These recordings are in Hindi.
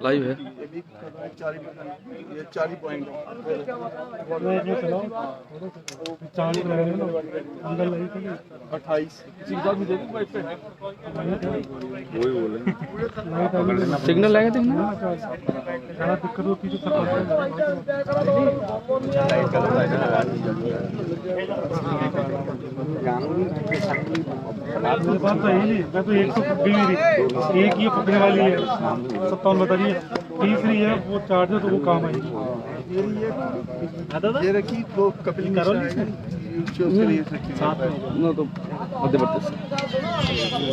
लाइव है। ये 40 पॉइंट सिग्नल लाएगा देखना। दिक्कत होती है बात तो यही मैं तो एक तो पकड़ी हुई थी, एक ही पकड़ने वाली है 57 बता रही है, तीसरी है वो चार्जर तो वो काम आएगी। ये रखी वो कपिल तो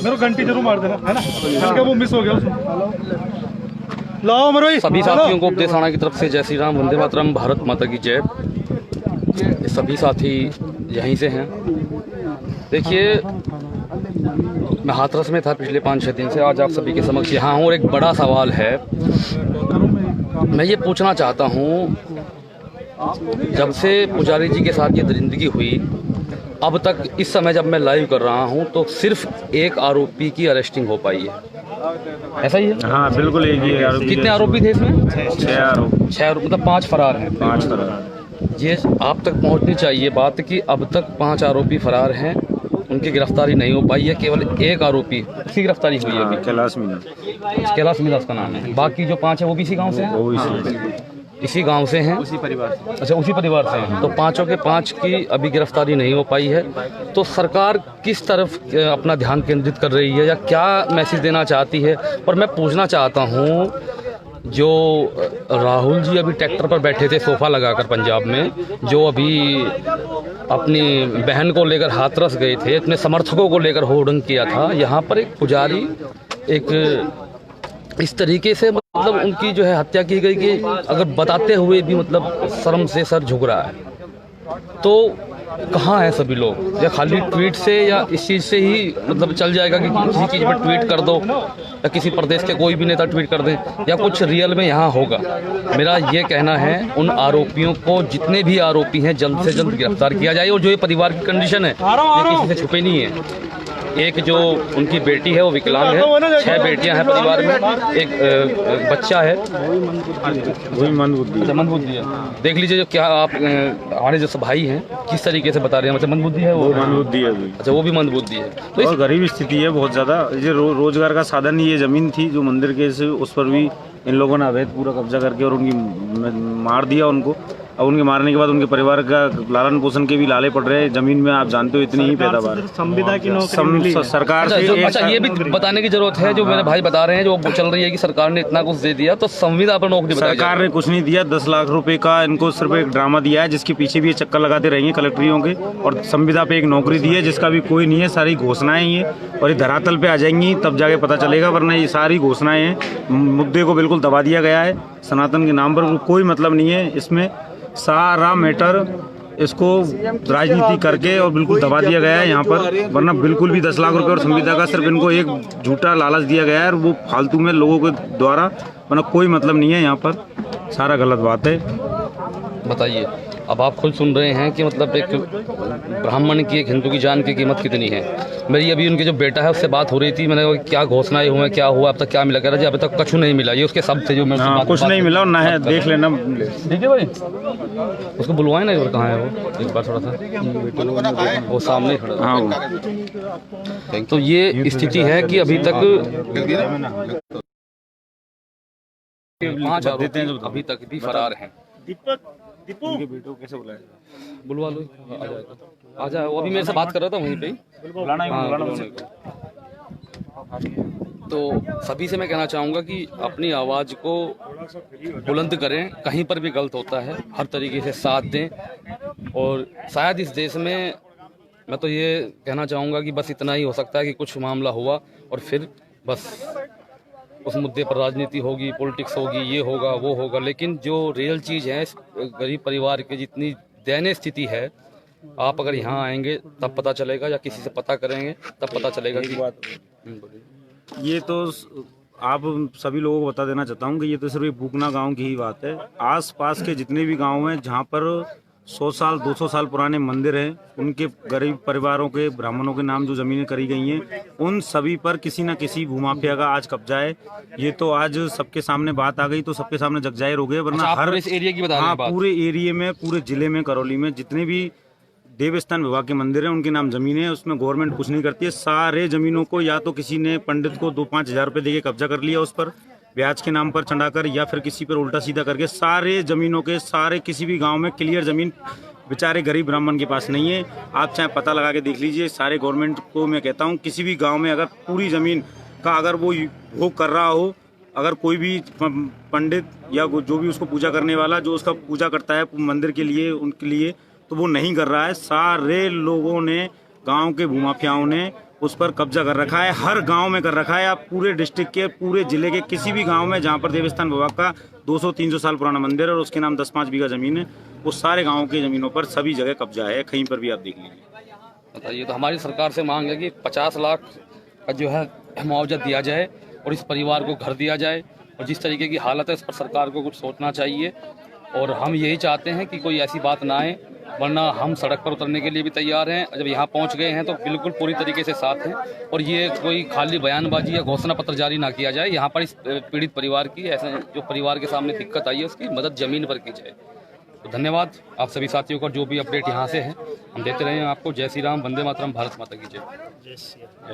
मेरे घंटी जरूर मार देना है ना, इसका वो मिस हो गया उसमें। लाओ मरो सभी साथियों को उपदेश आना की तरफ से जय श्री राम, वंदे मातरम, भारत माता की जय। ये सभी साथी यहीं से हैं। देखिए, मैं हाथरस में था पिछले 5-6 दिन से, आज आप सभी के समक्ष यहाँ हूँ और एक बड़ा सवाल है। मैं ये पूछना चाहता हूँ, जब से पुजारी जी के साथ ये दरिंदगी हुई अब तक, इस समय जब मैं लाइव कर रहा हूँ तो सिर्फ एक आरोपी की अरेस्टिंग हो पाई है। ऐसा ही है? हाँ बिल्कुल एक ही आरोपी। कितने आरोपी थे इसमें? 6 आरोपी। 6 मतलब 5 फरार हैं। 5 फरार। ये आप तक पहुंचनी चाहिए बात कि अब तक 5 आरोपी फरार हैं, उनकी गिरफ्तारी नहीं हो पाई है। केवल एक आरोपी की गिरफ्तारी हुई है अभी। कैलाश मीना। कैलाश मीना उसका नाम है। बाकी जो 5 है वो भी इसी गांव से हैं? वो इसी गांव से हैं, उसी परिवार से। अच्छा, उसी परिवार से हैं। तो 5 के 5 की अभी गिरफ्तारी नहीं हो पाई है। तो सरकार किस तरफ अपना ध्यान केंद्रित कर रही है या क्या मैसेज देना चाहती है? और मैं पूछना चाहता हूँ, जो राहुल जी अभी ट्रैक्टर पर बैठे थे सोफा लगाकर पंजाब में, जो अभी अपनी बहन को लेकर हाथरस गए थे, अपने समर्थकों को लेकर होर्डिंग किया था, यहाँ पर एक पुजारी एक इस तरीके से मतलब उनकी जो है हत्या की गई कि अगर बताते हुए भी मतलब शर्म से सर झुक रहा है। तो कहाँ हैं सभी लोग? या खाली ट्वीट से या इस चीज़ से ही मतलब चल जाएगा कि किसी चीज़ पर ट्वीट कर दो या किसी प्रदेश के कोई भी नेता ट्वीट कर दें, या कुछ रियल में यहाँ होगा? मेरा ये कहना है, उन आरोपियों को, जितने भी आरोपी हैं, जल्द से जल्द गिरफ्तार किया जाए। और जो ये परिवार की कंडीशन है ये किसी से छुपे नहीं है। एक जो उनकी बेटी है वो विकलांग है, 6 बेटियां हैं परिवार में, एक बच्चा है वही मंदबुद्धि है। देख लीजिए जो क्या आप हमारे जो भाई हैं किस तरीके से बता रहे हैं, मतलब मंदबुद्धि है वो मंदबुद्धि है। अच्छा, वो भी मंदबुद्धि है। तो और गरीब स्थिति है बहुत ज़्यादा। ये रोजगार का साधन ही ये ज़मीन थी जो मंदिर के से, उस पर भी इन लोगों ने अवैध पूरा कब्जा करके और उनकी मार दिया उनको। अब उनके मारने के बाद उनके परिवार का लालन पोषण के भी लाले पड़ रहे हैं। जमीन में आप जानते हो इतनी ही पैदावार संविदा की नौकरी सरकार से। अच्छा, ये भी बताने की जरूरत है, जो मेरे भाई बता रहे हैं, जो चल रही है कि सरकार ने इतना कुछ दे दिया, तो संविदा पर नौकरी सरकार ने कुछ नहीं दिया। 10 लाख रुपए का इनको सिर्फ एक ड्रामा दिया है, जिसके पीछे भी ये चक्कर लगाते रहेंगे कलेक्टरियों के, और संविदा पे एक नौकरी दी है जिसका भी कोई नहीं है। सारी घोषणाएं ही है और ये धरातल पे आ जाएंगी तब जाके पता चलेगा, वरना ये सारी घोषणाएं हैं। मुद्दे को बिल्कुल दबा दिया गया है। सनातन के नाम पर कोई मतलब नहीं है इसमें। सारा मैटर इसको राजनीति करके और बिल्कुल दबा दिया गया है यहाँ पर, वरना बिल्कुल भी 10 लाख रुपए और संविदा का सिर्फ इनको एक झूठा लालच दिया गया है और वो फालतू में लोगों के द्वारा, वरना कोई मतलब नहीं है यहाँ पर। सारा गलत बात है। बताइए, अब आप खुद सुन रहे हैं कि मतलब एक ब्राह्मण की, एक हिंदू की जान की कीमत कितनी है। मेरी अभी उनके जो बेटा है उससे बात हो रही थी, मैंने कहा क्या घोषणाएं हुए, क्या हुआ, अब तक क्या मिला? कह रहा जी अभी तक कुछ नहीं मिला। ये उसके शब्द थे जो मैं कुछ नहीं मिला और ना है, देख लेना। ठीक है भाई, उसको बुलवाए ना, कहाँ है वो, एक बार थोड़ा सा वो सामने खड़ा। हाँ, तो ये स्थिति है कि अभी तक 5 आरोपी अभी तक भी फरार हैं। उनके बेटों को कैसे बुलाया? बुलवा लो, आ जाए। वो अभी मेरे से बात कर रहा था वहीं पे ही। तो सभी से मैं कहना चाहूँगा कि अपनी आवाज़ को बुलंद करें, कहीं पर भी गलत होता है हर तरीके से साथ दें। और शायद इस देश में मैं तो ये कहना चाहूँगा कि बस इतना ही हो सकता है कि कुछ मामला हुआ और फिर बस उस मुद्दे पर राजनीति होगी, पॉलिटिक्स होगी, ये होगा वो होगा, लेकिन जो रियल चीज़ है, गरीब परिवार की जितनी दयनीय स्थिति है, आप अगर यहाँ आएंगे तब पता चलेगा, या किसी से पता करेंगे तब पता चलेगा कि बात। ये तो आप सभी लोगों को बता देना चाहता हूँ कि ये तो सिर्फ एक बूकना गांव की ही बात है। आस पास के जितने भी गांव हैं जहाँ पर 100 साल 200 साल पुराने मंदिर हैं, उनके गरीब परिवारों के ब्राह्मणों के नाम जो जमीनें करी गई हैं, उन सभी पर किसी न किसी भूमाफिया का आज कब्जा है। ये तो आज सबके सामने बात आ गई तो सबके सामने जग जाहिर हो गए, वरना अच्छा, आप हर पूरे इस एरिया की बता रहे हैं बात? पूरे एरिया में, पूरे जिले में, करौली में जितने भी देवस्थान विभाग के मंदिर हैं उनके नाम जमीनें हैं, उसमें गवर्नमेंट कुछ नहीं करती है। सारे जमीनों को या तो किसी ने पंडित को 2-5 हज़ार रुपये देके कब्जा कर लिया, उस पर ब्याज के नाम पर चढ़ाकर, या फिर किसी पर उल्टा सीधा करके सारे जमीनों के सारे किसी भी गांव में क्लियर जमीन बेचारे गरीब ब्राह्मण के पास नहीं है। आप चाहे पता लगा के देख लीजिए, सारे गवर्नमेंट को मैं कहता हूँ किसी भी गांव में अगर पूरी ज़मीन का अगर वो भोग कर रहा हो, अगर कोई भी पंडित या जो भी उसको पूजा करने वाला जो उसका पूजा करता है मंदिर के लिए, उनके लिए, तो वो नहीं कर रहा है। सारे लोगों ने, गांव के भूमाफियाओं ने उस पर कब्जा कर रखा है, हर गांव में कर रखा है। आप पूरे डिस्ट्रिक्ट के, पूरे जिले के किसी भी गांव में जहां पर देवस्थान विभाग का 200-300 साल पुराना मंदिर है और उसके नाम 10-5 बीघा जमीन है, वो सारे गाँव की जमीनों पर सभी जगह कब्जा है, कहीं पर भी आप देख लीजिए। बताइए, तो हमारी सरकार से मांग है कि 50 लाख का जो है मुआवजा दिया जाए और इस परिवार को घर दिया जाए, और जिस तरीके की हालत है इस पर सरकार को कुछ सोचना चाहिए। और हम यही चाहते हैं कि कोई ऐसी बात ना आए, वरना हम सड़क पर उतरने के लिए भी तैयार हैं। जब यहाँ पहुँच गए हैं तो बिल्कुल पूरी तरीके से साथ हैं, और ये कोई खाली बयानबाजी या घोषणा पत्र जारी ना किया जाए। यहाँ पर इस पीड़ित परिवार की, ऐसे जो परिवार के सामने दिक्कत आई है, उसकी मदद ज़मीन पर की जाए। तो धन्यवाद आप सभी साथियों का, जो भी अपडेट यहाँ से है हम देते रहे हैं आपको। जय श्री राम, वंदे मातरम, भारत माता की जय।